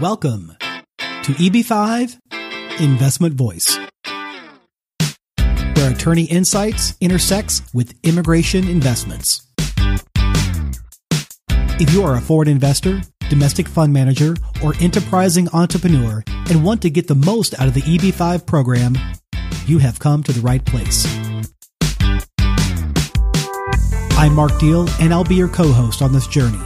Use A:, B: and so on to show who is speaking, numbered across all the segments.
A: Welcome to EB5 Investment Voice, where attorney insights intersects with immigration investments. If you are a foreign investor, domestic fund manager, or enterprising entrepreneur and want to get the most out of the EB5 program, you have come to the right place. I'm Mark Deal, and I'll be your co-host on this journey.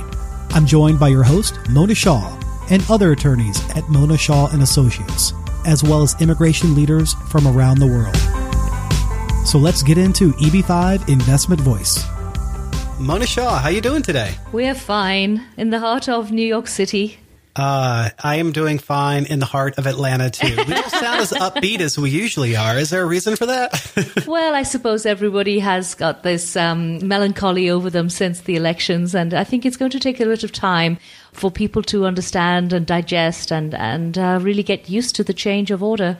A: I'm joined by your host, Mona Shaw, and other attorneys at Mona Shaw & Associates, as well as immigration leaders from around the world. So let's get into EB5 Investment Voice. Mona Shaw, how you doing today?
B: We're fine in the heart of New York City.
A: I am doing fine in the heart of Atlanta, too. We don't sound as upbeat as we usually are. Is there a reason for that?
B: Well, I suppose everybody has got this melancholy over them since the elections, and I think it's going to take a bit of time for people to understand and digest and really get used to the change of order.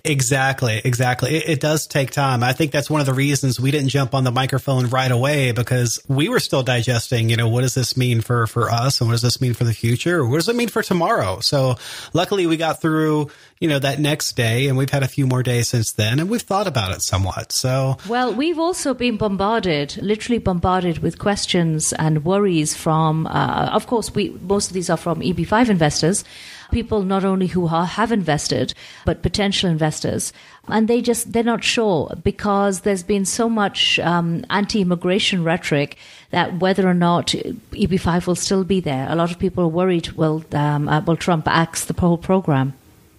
A: Exactly. It does take time. I think that's one of the reasons we didn't jump on the microphone right away, because we were still digesting, what does this mean for us, and what does this mean for the future? What does it mean for tomorrow? So luckily we got through, that next day, and we've had a few more days since then, and we've thought about it somewhat. So,
B: well, we've also been literally bombarded with questions and worries from, of course, most of these are from EB5 investors, people not only who have invested, but potential investors. And they're not sure, because there's been so much anti-immigration rhetoric that whether or not EB5 will still be there. A lot of people are worried, will Trump axe the whole program?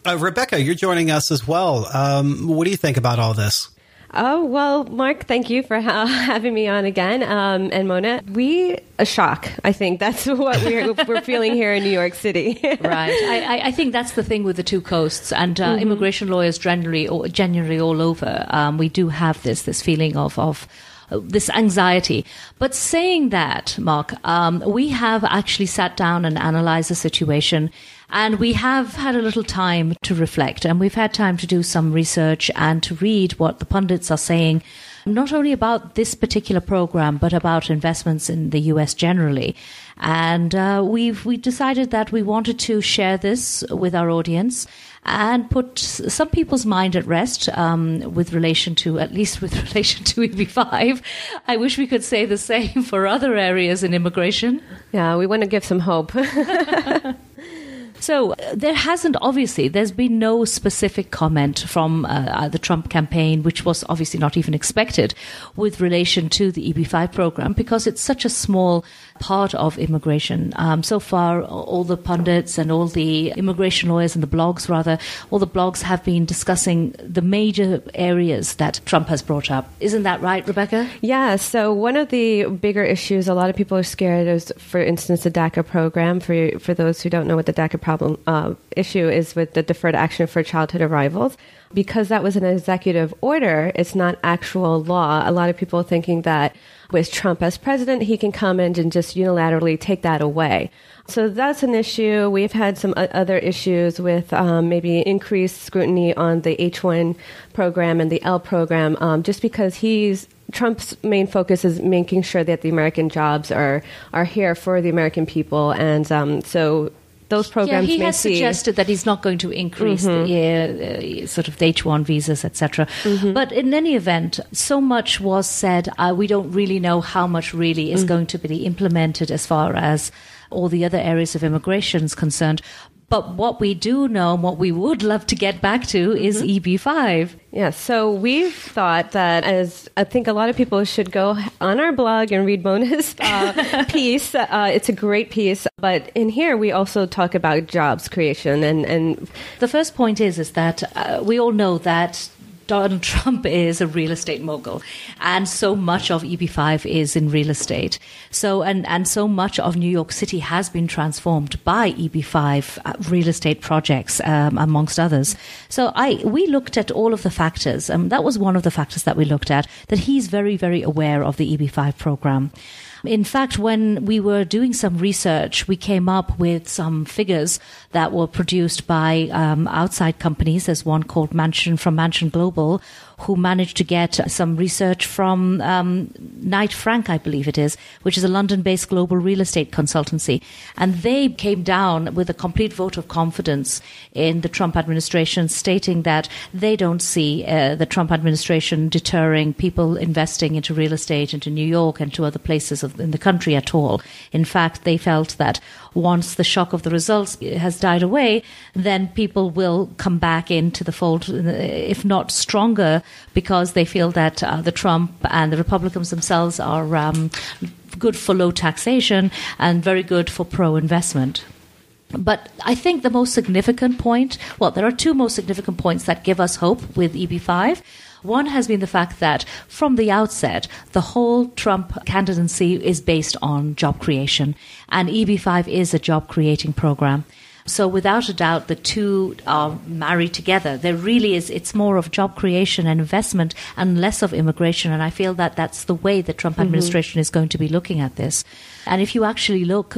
A: Rebecca, you're joining us as well. What do you think about all this?
C: Oh, well, Mark, thank you for having me on again. And Mona, a shock. I think that's what we're feeling here in New York City.
B: Right. I think that's the thing with the two coasts, and immigration lawyers generally all over. We do have this feeling of this anxiety. But saying that, Mark, we have actually sat down and analyzed the situation, and we have had a little time to reflect, and we've had time to do some research and to read what the pundits are saying, not only about this particular program, but about investments in the U.S. generally. And we decided that we wanted to share this with our audience and put some people's mind at rest with relation to EB5. I wish we could say the same for other areas in immigration.
C: Yeah, we want to give some hope.
B: So there's been no specific comment from the Trump campaign, which was obviously not even expected, with relation to the EB5 program, because it's such a small part of immigration. So far, all the pundits and all the immigration lawyers and the blogs have been discussing the major areas that Trump has brought up. Isn't that right, Rebecca?
C: Yeah. So one of the bigger issues a lot of people are scared is, for instance, the DACA program. For those who don't know what the DACA issue is, with the Deferred Action for Childhood Arrivals. Because that was an executive order, it's not actual law. A lot of people are thinking that with Trump as president, he can come in and just unilaterally take that away. So that's an issue. We've had some other issues with maybe increased scrutiny on the H-1 program and the L program, just because Trump's main focus is making sure that the American jobs are here for the American people. And so those programs
B: he has suggested that he's not going to increase the sort of the H-1 visas, etc. But in any event, so much was said. We don't really know how much really is going to be implemented as far as all the other areas of immigration is concerned. But what we do know and what we would love to get back to is EB5.
C: Yeah, so we've thought that, as I think a lot of people should go on our blog and read Mona's piece. It's a great piece. But in here, we also talk about jobs creation. And
B: the first point is that we all know that Donald Trump is a real estate mogul, and so much of EB5 is in real estate. So and so much of New York City has been transformed by EB5 real estate projects, amongst others. So we looked at all of the factors. That was one of the factors that we looked at, that he's very, very aware of the EB5 program. In fact, when we were doing some research, we came up with some figures that were produced by outside companies. There's one called Mansion Global, who managed to get some research from Knight Frank, I believe it is, which is a London-based global real estate consultancy. And they came down with a complete vote of confidence in the Trump administration, stating that they don't see the Trump administration deterring people investing into real estate, into New York and to other places in the country at all. In fact, they felt that once the shock of the results has died away, then people will come back into the fold, if not stronger, because they feel that the Trump and the Republicans themselves are good for low taxation and very good for pro-investment. But I think the most significant point, well, there are two most significant points that give us hope with EB5. One has been the fact that from the outset, the whole Trump candidacy is based on job creation, and EB5 is a job-creating program. So without a doubt, the two are married together. There really is, it's more of job creation and investment and less of immigration. And I feel that that's the way the Trump administration is going to be looking at this. And if you actually look,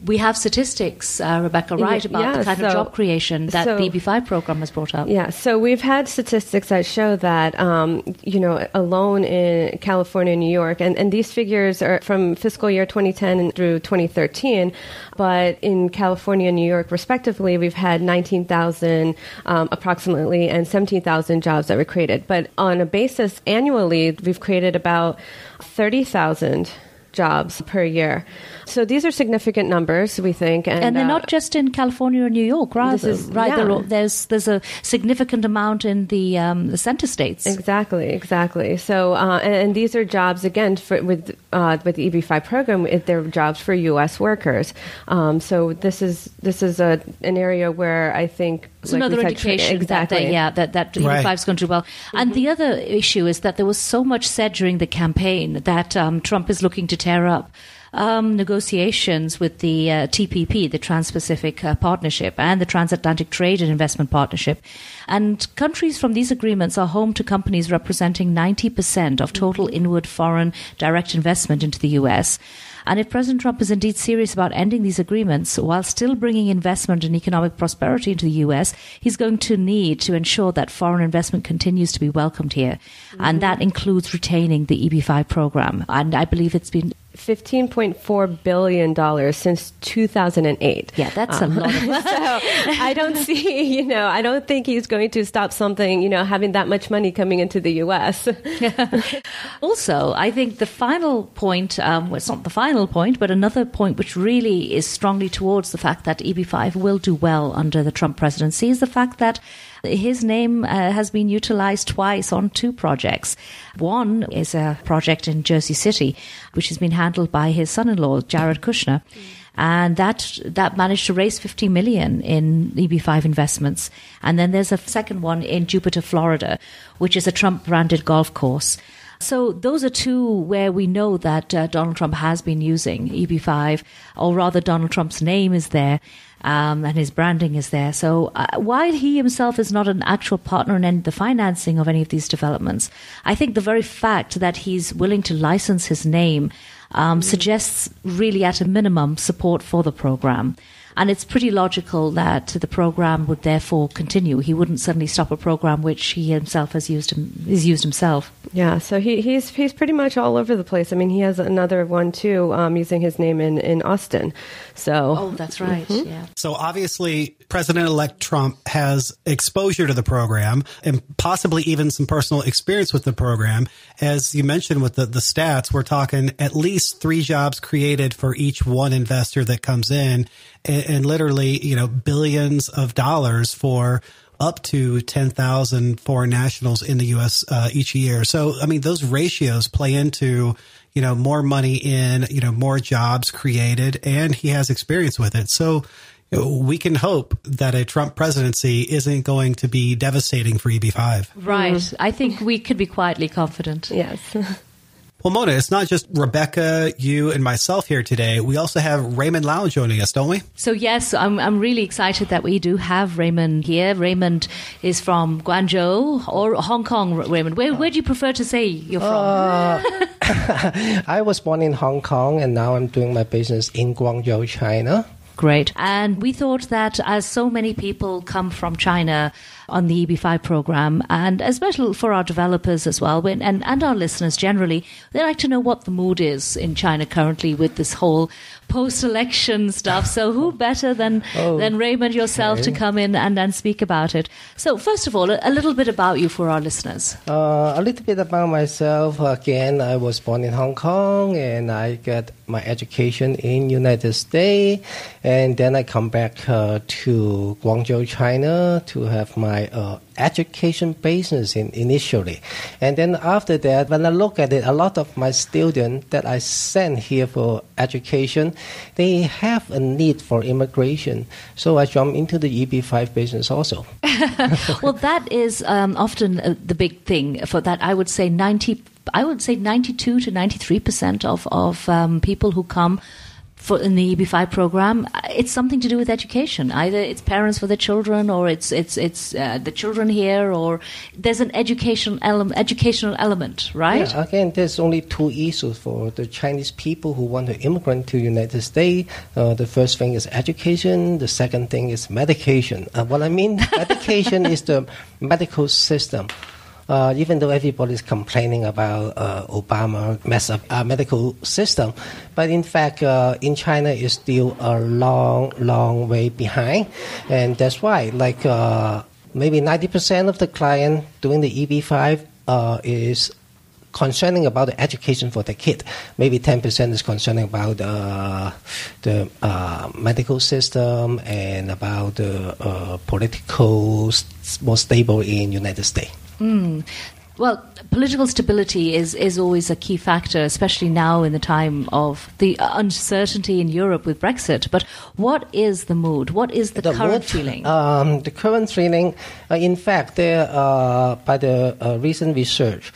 B: we have statistics, Rebecca, right, about the kind of job creation that the EB5 program has brought up.
C: Yeah, so we've had statistics that show that, alone in California and New York, and these figures are from fiscal year 2010 through 2013, but in California and New York, respectively, we've had 19,000 approximately and 17,000 jobs that were created. But on a basis annually, we've created about 30,000 jobs per year. So these are significant numbers, we think.
B: And they're not just in California or New York, rather. There's a significant amount in the center states.
C: Exactly. So, and these are jobs, again, with the EB5 program, they're jobs for U.S. workers. So this is an area where I think
B: it's another indication that EB5 is going to do well. And the other issue is that there was so much said during the campaign that Trump is looking to tear up negotiations with the TPP, the Trans-Pacific Partnership, and the Transatlantic Trade and Investment Partnership. And countries from these agreements are home to companies representing 90% of total inward foreign direct investment into the U.S. And if President Trump is indeed serious about ending these agreements while still bringing investment and economic prosperity into the U.S., he's going to need to ensure that foreign investment continues to be welcomed here. And that includes retaining the EB5 program. And I believe it's been
C: $15.4 billion since 2008.
B: Yeah, that's a lot.
C: So I don't see, I don't think he's going to stop something, having that much money coming into the U.S.
B: Also, I think the final point, it's not the final point, but another point which really is strongly towards the fact that EB5 will do well under the Trump presidency is the fact that his name has been utilized twice on two projects. One is a project in Jersey City, which has been handled by his son-in-law, Jared Kushner. And that managed to raise $50 million in EB5 investments. And then there's a second one in Jupiter, Florida, which is a Trump-branded golf course. So those are two where we know that Donald Trump has been using EB5, or rather Donald Trump's name is there. And his branding is there. So while he himself is not an actual partner in the financing of any of these developments, I think the very fact that he's willing to license his name suggests really at a minimum support for the program. And it's pretty logical that the program would therefore continue. He wouldn't suddenly stop a program which he himself has used himself.
C: Yeah, so he's pretty much all over the place. I mean, he has another one too, using his name in Austin. So
B: that's right. Yeah.
A: So obviously, President-elect Trump has exposure to the program and possibly even some personal experience with the program. As you mentioned with the stats, we're talking at least 3 jobs created for each one investor that comes in, and literally, billions of dollars for up to 10,000 foreign nationals in the U.S. Each year. So, I mean, those ratios play into, more money in, more jobs created, and he has experience with it. So we can hope that a Trump presidency isn't going to be devastating for EB5.
B: Right. I think we could be quietly confident.
C: Yes.
A: Well, Mona, it's not just Rebecca, you, and myself here today. We also have Raymond Lau joining us, don't we?
B: So, yes, I'm really excited that we do have Raymond here. Raymond is from Guangzhou or Hong Kong, Raymond. Where do you prefer to say you're from?
D: I was born in Hong Kong, and now I'm doing my business in Guangzhou, China.
B: Great. And we thought that as so many people come from China on the EB5 program, and especially for our developers as well, and our listeners generally. They like to know what the mood is in China currently with this whole post-election stuff. So who better than Raymond yourself to come in and speak about it? So first of all, a little bit about you for our listeners.
D: A little bit about myself. Again, I was born in Hong Kong, and I got my education in United States, and then I come back to Guangzhou, China, to have my education business initially. And then after that, when I look at it, a lot of my students that I sent here for education, they have a need for immigration. So I jumped into the EB5 business also.
B: Well, that is often the big thing for that. I would say 92 to 93% of people who come in the EB5 program, it's something to do with education. Either it's parents for the children, or it's the children here, or there's an educational element, right?
D: Yeah, again, there's only two issues for the Chinese people who want to immigrate to the United States. The first thing is education. The second thing is medication. What I mean, medication is the medical system. Even though everybody's complaining about Obama mess up our medical system, but in fact, in China, it's still a long way behind, and that's why, like maybe 90% of the client doing the EB5 is concerning about the education for the kid. Maybe 10% is concerning about the medical system and about the political more stable in United States.
B: Well, political stability is always a key factor, especially now in the time of the uncertainty in Europe with Brexit. But what is the mood? What is the current feeling?
D: The current feeling, in fact, by the recent research,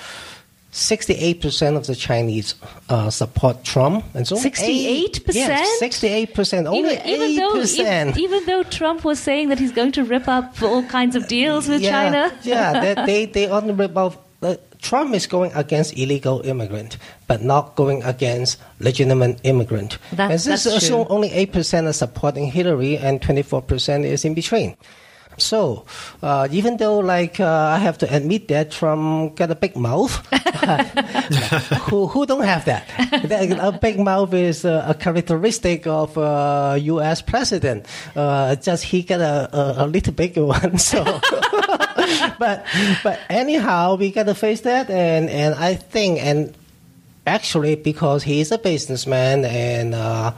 D: 68% of the Chinese support Trump, and so
B: 68%.
D: Yes, 68%. Only 8%.
B: Even though Trump was saying that he's going to rip up all kinds of deals with China.
D: Yeah, they only rip off. Trump is going against illegal immigrant, but not going against legitimate immigrant.
B: That's true.
D: So only 8% are supporting Hillary, and 24% is in between. So, even though, I have to admit that Trump got a big mouth, who don't have that? A big mouth is a characteristic of a U.S. president. Just he got a little bigger one. So, but anyhow, we got to face that, and I think, and actually, because he is a businessman, and a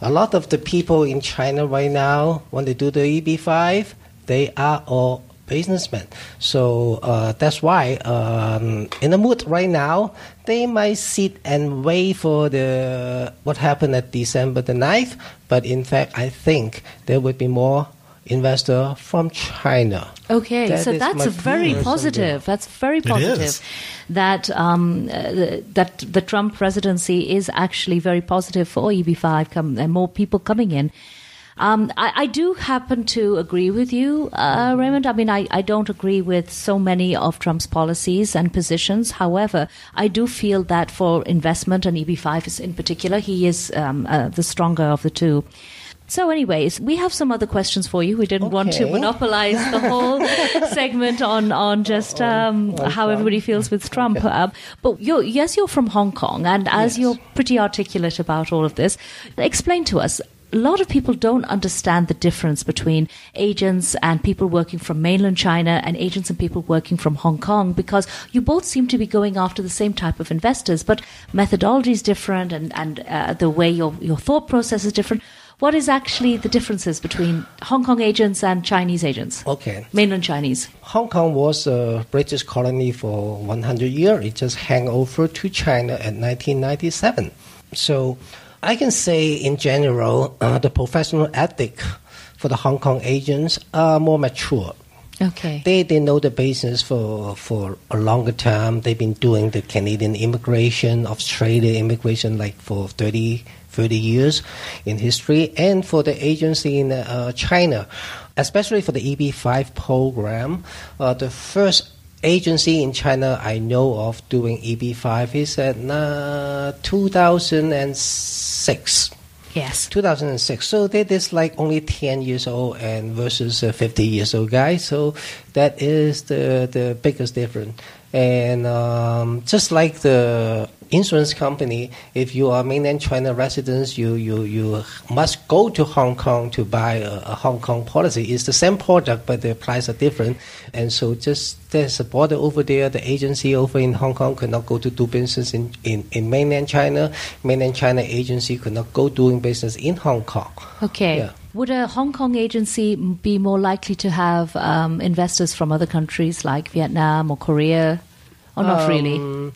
D: lot of the people in China right now, when they do the EB5, they are all businessmen. So that's why in the mood right now, they might sit and wait for what happened at December the 9th. But in fact, I think there will be more investor from China.
B: Okay, so that's very positive. That's very positive. That that the Trump presidency is actually very positive for EB5 and more people coming in. I do happen to agree with you, Raymond. I mean, I don't agree with so many of Trump's policies and positions. However, I do feel that for investment, and EB5 is in particular, he is the stronger of the two. So anyways, we have some other questions for you. We didn't want to monopolize the whole segment on just how everybody feels with Trump. But you're from Hong Kong, and as you're pretty articulate about all of this, explain to us. A lot of people don't understand the difference between agents and people working from mainland China and agents and people working from Hong Kong, because you both seem to be going after the same type of investors, but methodology is different and the way your thought process is different. What is actually the differences between Hong Kong agents and Chinese agents?
D: Okay.
B: Mainland Chinese.
D: Hong Kong was a British colony for 100 years. It just hung over to China in 1997. So I can say in general, the professional ethic for the Hong Kong agents are more mature.
B: Okay.
D: They know the business for a longer time. They've been doing the Canadian immigration, Australia immigration for 30 years in history. And for the agency in China, especially for the EB5 program, the first agency in China I know of doing EB5 is at 2006.
B: Yes.
D: 2006. So that is like only 10 years old and versus a 50 years old guy. So that is the biggest difference. And just like the insurance company, if you are mainland China residents, you must go to Hong Kong to buy a Hong Kong policy. It's the same product, but the price are different. And so just there's a border over there. The agency over in Hong Kong could not go to do business in mainland China. Mainland China agency could not go doing business in Hong Kong.
B: Okay.
D: Yeah.
B: Would a Hong Kong agency be more likely to have investors from other countries like Vietnam or Korea, or not really?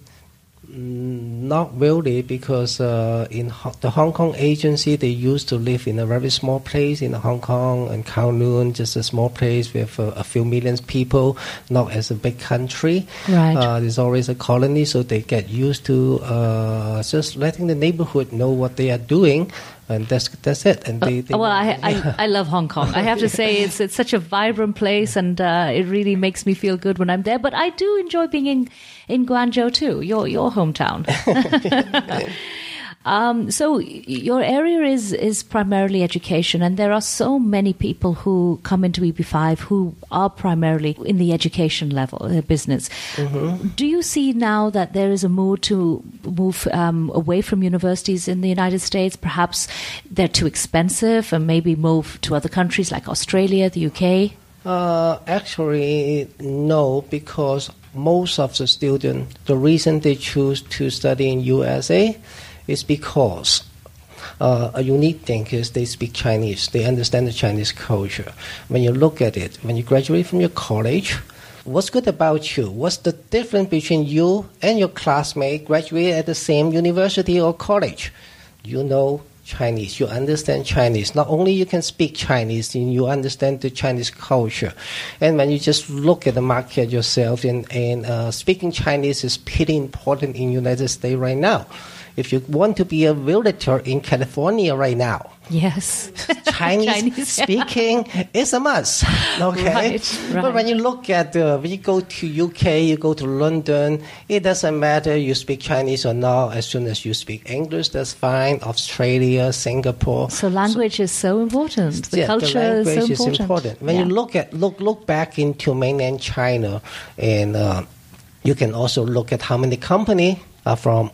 D: Not really, because the Hong Kong agency, they used to live in a very small place in Hong Kong and Kowloon, just a small place with a few million people, not as a big country.
B: Right.
D: There's always a colony, so they get used to just letting the neighborhood know what they are doing. And that's it. And
B: I love Hong Kong. I have to say it's such a vibrant place, and it really makes me feel good when I'm there. But I do enjoy being in Guangzhou too, your hometown. So your area is primarily education, and there are so many people who come into EB5 who are primarily in the education level, business. Mm-hmm. Do you see now that there is a mood to move away from universities in the United States? Perhaps they're too expensive, and maybe move to other countries like Australia, the UK?
D: Actually, no, because most of the students, the reason they choose to study in USA is because a unique thing is they speak Chinese. They understand the Chinese culture. When you look at it, when you graduate from your college, what's good about you? What's the difference between you and your classmate graduate at the same university or college? You know Chinese. You understand Chinese. Not only you can speak Chinese, you understand the Chinese culture. And when you just look at the market yourself, and speaking Chinese is pretty important in United States right now. If you want to be a realtor in California right now,
B: yes,
D: Chinese speaking is a must. Okay,
B: right.
D: But when you look at when you go to UK, you go to London, it doesn't matter you speak Chinese or not. As soon as you speak English, that's fine. Australia, Singapore.
B: So language is so important. The culture
D: the language
B: is so important.
D: When you look back into mainland China, and you can also look at how many companies are from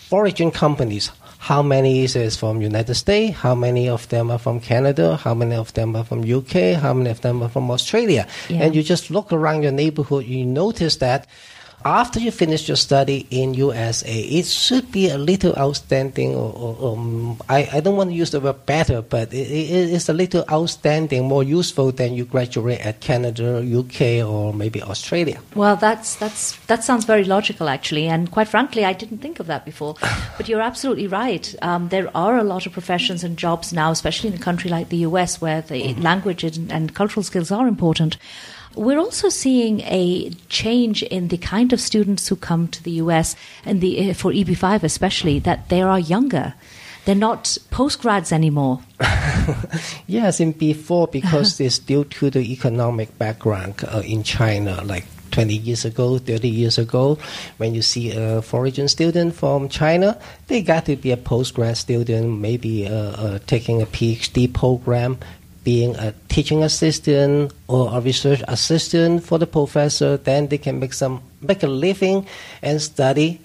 D: foreign companies. How many is from United States? How many of them are from Canada? How many of them are from UK? How many of them are from Australia? Yeah. And you just look around your neighborhood, you notice that after you finish your study in USA, it should be a little outstanding, or I don't want to use the word better, but it's a little outstanding, more useful than you graduate at Canada, UK, or maybe Australia.
B: Well, that sounds very logical, actually, and quite frankly, I didn't think of that before. But you're absolutely right. There are a lot of professions and jobs now, especially in a country like the US, where the language and cultural skills are important. We're also seeing a change in the kind of students who come to the US, and for EB5 especially, that they are younger. They're not postgrads anymore.
D: Yes, in before, because it's due to the economic background in China, like 20 years ago, 30 years ago, when you see a foreign student from China, they got to be a postgrad student, maybe taking a PhD program, being a teaching assistant or a research assistant for the professor. Then they can make a living and study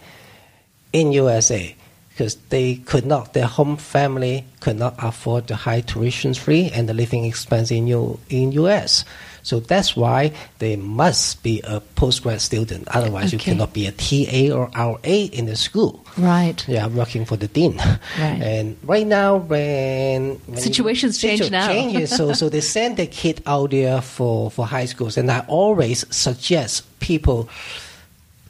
D: in USA, because their home family could not afford the high tuition fee and the living expense in US. So that's why they must be a postgrad student. Otherwise, you cannot be a TA or RA in the school.
B: Right.
D: Yeah, working for the dean.
B: Right.
D: And right now, when
B: situations change now.
D: Changes, so they send their kid out there for high schools. And I always suggest people.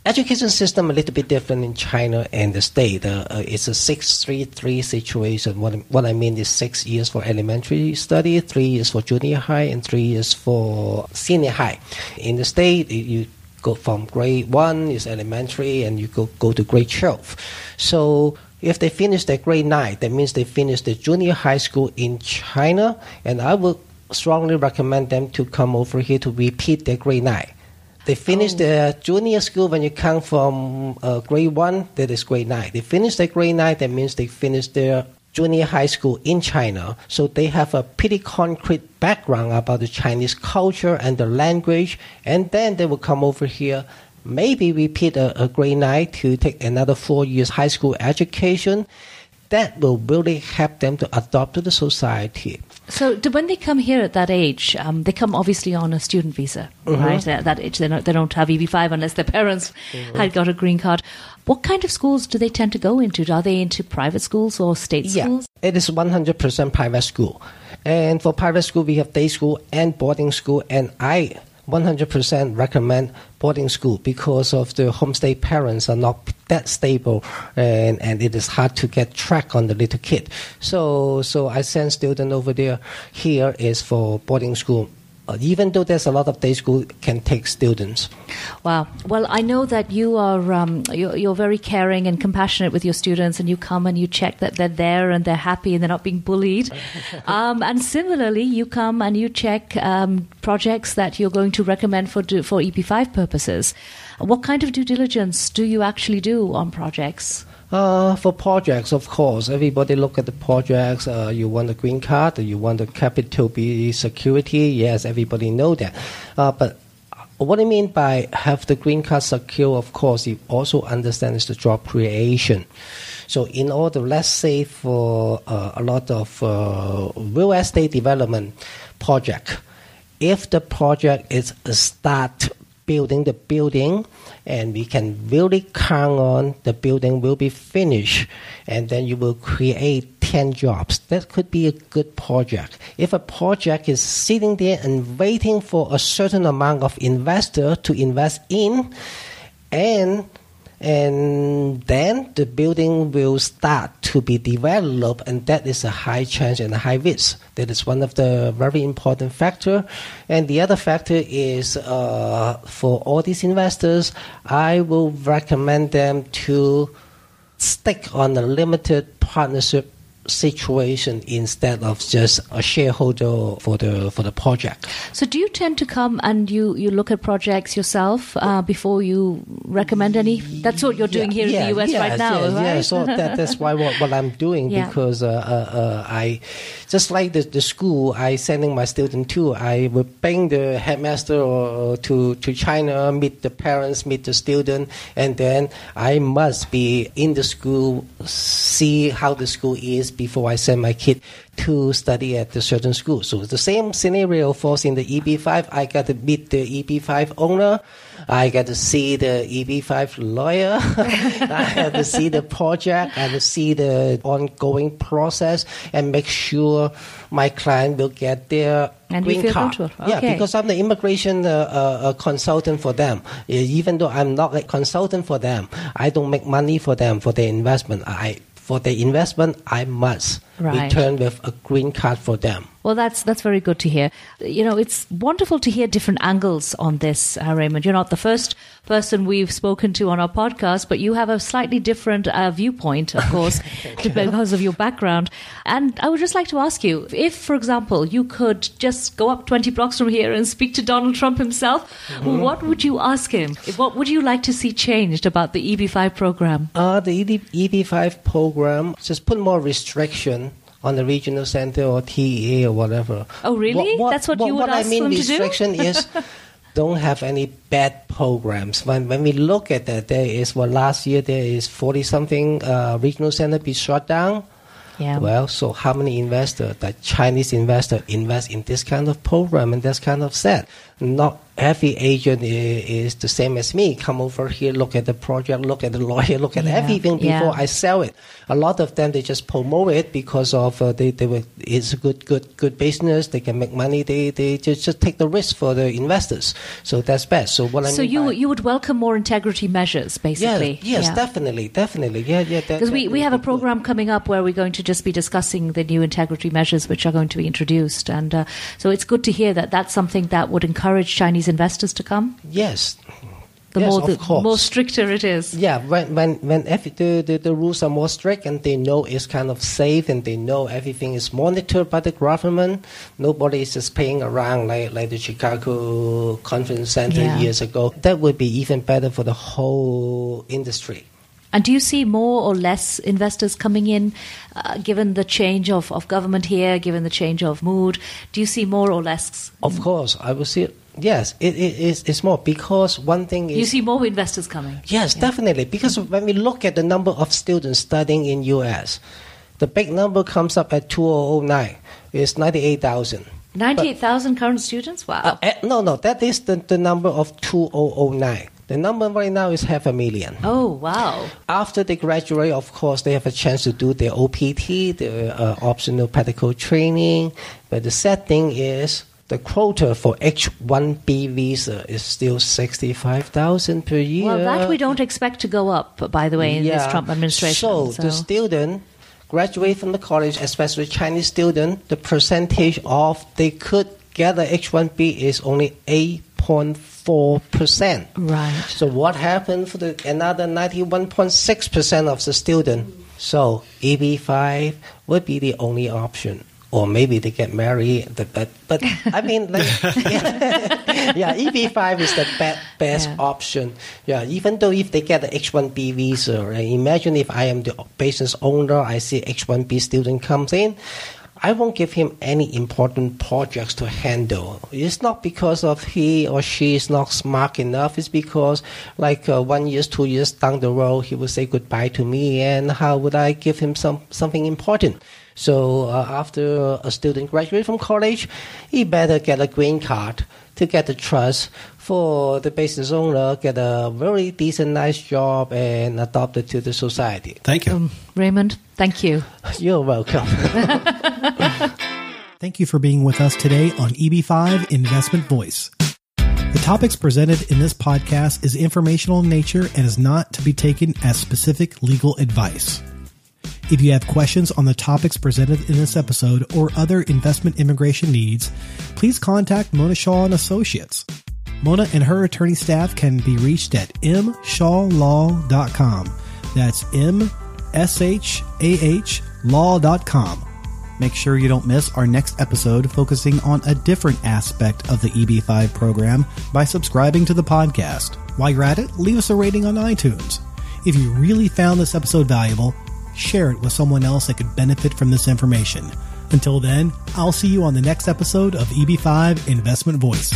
D: Education system a little bit different in China and the state. It's a 6-3-3 situation. What I mean is 6 years for elementary study, 3 years for junior high, and 3 years for senior high. In the state, you go from grade 1 is elementary, and you go to grade 12. So if they finish their grade 9, that means they finish the junior high school in China, and I would strongly recommend them to come over here to repeat their grade 9. They finish their junior school. When you come from grade 1, that is grade 9. They finish their grade 9, that means they finish their junior high school in China. So they have a pretty concrete background about the Chinese culture and the language. And then they will come over here, maybe repeat a grade 9 to take another 4 years high school education. That will really help them to adapt to the society.
B: So when they come here at that age, they come obviously on a student visa, right? At that age, they don't have EB5 unless their parents had got a green card. What kind of schools do they tend to go into? Are they into private schools or state schools?
D: It is 100% private school. And for private school, we have day school and boarding school. And I 100% recommend boarding school because of the homestay parents are not that stable, and it is hard to get track on the little kid. So I send student over there. Here is for boarding school. Even though there's a lot of day school, can take students.
B: Wow. Well, I know that you are you're very caring and compassionate with your students, and you come and you check that they're there and they're happy and they're not being bullied. And similarly, you come and you check projects that you're going to recommend for EP5 purposes. What kind of due diligence do you actually do on projects?
D: For projects, of course, everybody look at the projects. You want a green card, you want the capital B security. Yes, everybody know that. But what I mean by have the green card secure, of course, you also understand is the job creation. So in order, let's say for a lot of real estate development project, if the project is a start building the building, and we can really count on the building will be finished, and then you will create 10 jobs. That could be a good project. If a project is sitting there and waiting for a certain amount of investor to invest in, and then the building will start to be developed, and that is a high chance and a high risk. That is one of the very important factor. And the other factor is for all these investors, I will recommend them to stick on a limited partnership situation instead of just a shareholder for the project.
B: So do you tend to come and you look at projects yourself before you recommend any? That's what you're doing here in the US right now, right?
D: Yeah, so that's why what I'm doing, because I just like the school I sending my student to, I will bring the headmaster to China, meet the parents, meet the student, and then I must be in the school, see how the school is before I send my kid to study at the certain school. So the same scenario falls in the EB5. I got to meet the EB5 owner. I got to see the EB5 lawyer. I have to see the project. I have to see the ongoing process and make sure my client will get their green card. Okay. Yeah, because I'm the immigration consultant for them. Even though I'm not a consultant for them, I don't make money for them for their investment. For the investment, I must return with a green card for them.
B: Well, that's very good to hear. You know, it's wonderful to hear different angles on this, Raymond. You're not the first person we've spoken to on our podcast, but you have a slightly different viewpoint, of course, because of your background. And I would just like to ask you, if, for example, you could just go up 20 blocks from here and speak to Donald Trump himself, what would you ask him? What would you like to see changed about the EB5 program?
D: The EB5 program, just put more restriction on the regional center or TEA or whatever.
B: Oh, really? That's what you would ask them to do?
D: What I mean restriction is don't have any bad programs. When we look at that, there is, last year there is 40-something regional center be shut down. Yeah. Well, so how many investors, that Chinese investor, invest in this kind of program and this kind of set? Not every agent is the same as me. Come over here, look at the project, look at the lawyer, look at everything before I sell it. A lot of them, they just promote it because of it's a good business. They can make money. They just take the risk for the investors. So that's best. So what I mean. So
B: you would welcome more integrity measures, basically.
D: Yes, definitely. Yeah.
B: Because we have a program coming up where we're going to just be discussing the new integrity measures which are going to be introduced, and so it's good to hear that that's something that would encourage Chinese investors to come.
D: Yes.
B: The more stricter it is.
D: Yeah, when the rules are more strict and they know it's kind of safe and they know everything is monitored by the government, nobody is just playing around like the Chicago Conference Center years ago. That would be even better for the whole industry.
B: And do you see more or less investors coming in, given the change of government here, given the change of mood? Do you see more or less?
D: Of course, I will see. Yes, it's more, because one thing is...
B: You see more investors coming?
D: Yes, definitely. Because when we look at the number of students studying in U.S., the big number comes up at 2009. It's 98,000.
B: 98,000 current students? Wow.
D: No, that is the number of 2009. The number right now is 500,000.
B: Oh, wow.
D: After they graduate, of course, they have a chance to do their OPT, the optional practical training. But the sad thing is the quota for H-1B visa is still 65,000 per year.
B: Well, that we don't expect to go up, by the way, in this Trump administration.
D: So the student graduate from the college, especially Chinese student, the percentage of they could get the H-1B is only 8.4%.
B: Right.
D: So what happened for the another 91.6% of the student? So EB-5 would be the only option. Or maybe they get married, but I mean, EB-5 is the best option. Yeah, even though if they get the H-1B visa, right? Imagine if I am the business owner, I see H-1B student comes in, I won't give him any important projects to handle. It's not because of he or she is not smart enough. It's because 1 year, 2 years down the road, he will say goodbye to me, and how would I give him something important? So after a student graduates from college, he better get a green card to get the trust for the business owner, get a very decent, nice job, and adopt it to the society.
A: Thank you.
B: Raymond, thank you.
D: You're welcome.
A: Thank you for being with us today on EB5 Investment Voice. The topics presented in this podcast is informational in nature and is not to be taken as specific legal advice. If you have questions on the topics presented in this episode or other investment immigration needs, please contact Mona Shaw & Associates. Mona and her attorney staff can be reached at mshawlaw.com. That's MSHAH law.com. Make sure you don't miss our next episode focusing on a different aspect of the EB5 program by subscribing to the podcast. While you're at it, leave us a rating on iTunes. If you really found this episode valuable, share it with someone else that could benefit from this information. Until then, I'll see you on the next episode of EB5 Investment Voice.